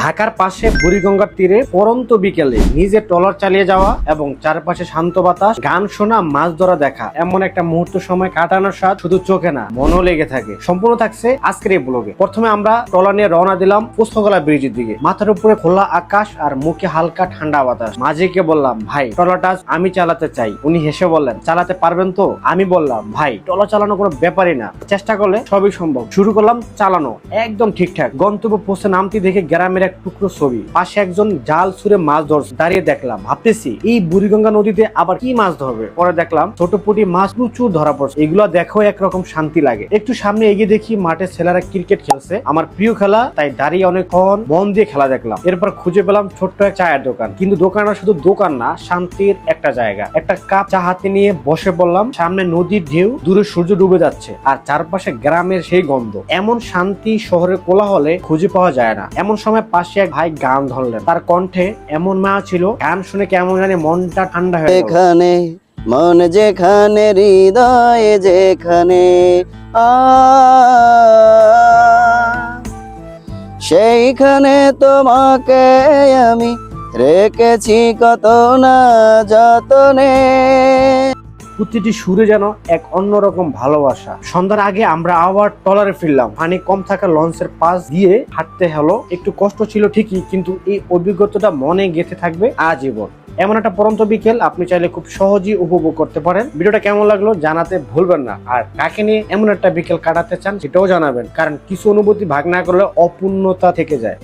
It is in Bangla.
ঢাকার পাশে বুড়িগঙ্গার তীরে পরন্ত বিকেলে নিজে ট্রলার চালিয়ে যাওয়া এবং চারপাশে শান্ত বাতাস, গান শোনা, মাছ ধরা দেখা, এমন একটা মুহূর্ত সময় কাটানোর স্বাদ শুধু চোখে না মনও লেগে থাকে। সম্পূর্ণ থাকছে আজকের এই ব্লগে। প্রথমে আমরা ট্রলার নিয়ে রওনা দিলাম পোস্তগোলা ব্রিজের দিকে। মাথার উপরে খোলা আকাশ আর মুখে হালকা ঠান্ডা বাতাস। মাঝিকে বললাম, ভাই ট্রলারটা আমি চালাতে চাই। উনি হেসে বললেন, চালাতে পারবেন তো? আমি বললাম, ভাই ট্রলার চালানো কোনো ব্যাপারই না, চেষ্টা করলে সবই সম্ভব। শুরু করলাম চালানো, একদম ঠিকঠাক। গন্তব্য পৌঁছে নামতে দেখে গ্রামের এক টুকরো ছবি, পাশে একজন জাল ছুঁড়ে মাছ ধরছে। দাঁড়িয়ে দেখলাম, ভাবতেছি এই বুড়িগঙ্গা নদীতে আবার কি মাছ ধরবে। পরে দেখলাম ছোট পুঁটি মাছ প্রচুর ধরা পড়ছে। এগুলো দেখো একরকম শান্তি লাগে। একটু সামনে এগিয়ে দেখি মাঠে ছেলেরা ক্রিকেট খেলছে, আমার প্রিয় খেলা, তাই দাঁড়িয়ে অনেকক্ষণ মন দিয়ে খেলা দেখলাম। এরপর খুঁজে পেলাম ছোট্ট এক চায়ের দোকান, কিন্তু দোকানটা শুধু দোকান না, শান্তির একটা জায়গা। একটা কাপ চা হাতে নিয়ে বসে পড়লাম। সামনে নদীর ঢেউ, দূরে সূর্য ডুবে যাচ্ছে, আর চারপাশে গ্রামের সেই গন্ধ। এমন শান্তি শহরের কোলাহলে খুঁজে পাওয়া যায় না। এমন সময় পাশে এক ভাই গান ধরলেন, তার কণ্ঠে এমন মায়া ছিল, গান শুনে কেমন জানি মনটা ঠান্ডা হয়ে গেল। এখানে মন যেখানে, হৃদয়ে যেখানে, সেইখানে তোমাকে আমি রেখেছি কত না যতনে। প্রতিটি সুরে যেন এক অন্যরকম ভালোবাসা। সন্ধ্যার আগে আমরা আবার ট্রলারে ফিরলাম। পানি কম থাকা লঞ্চের পাশ দিয়ে হাঁটতে হলো। একটু কষ্ট ছিল ঠিকই, কিন্তু এই অভিজ্ঞতাটা মনে গেঁথে থাকবে আজীবন। এমন একটা পরন্ত বিকেল আপনি চাইলে খুব সহজেই উপভোগ করতে পারেন। ভিডিওটা কেমন লাগলো জানাতে ভুলবেন না। আর কাকে নিয়ে এমন একটা বিকেল কাটাতে চান সেটাও জানাবেন, কারণ কিছু অনুভূতি ভাগ না করলে অপূর্ণতা থেকে যায়।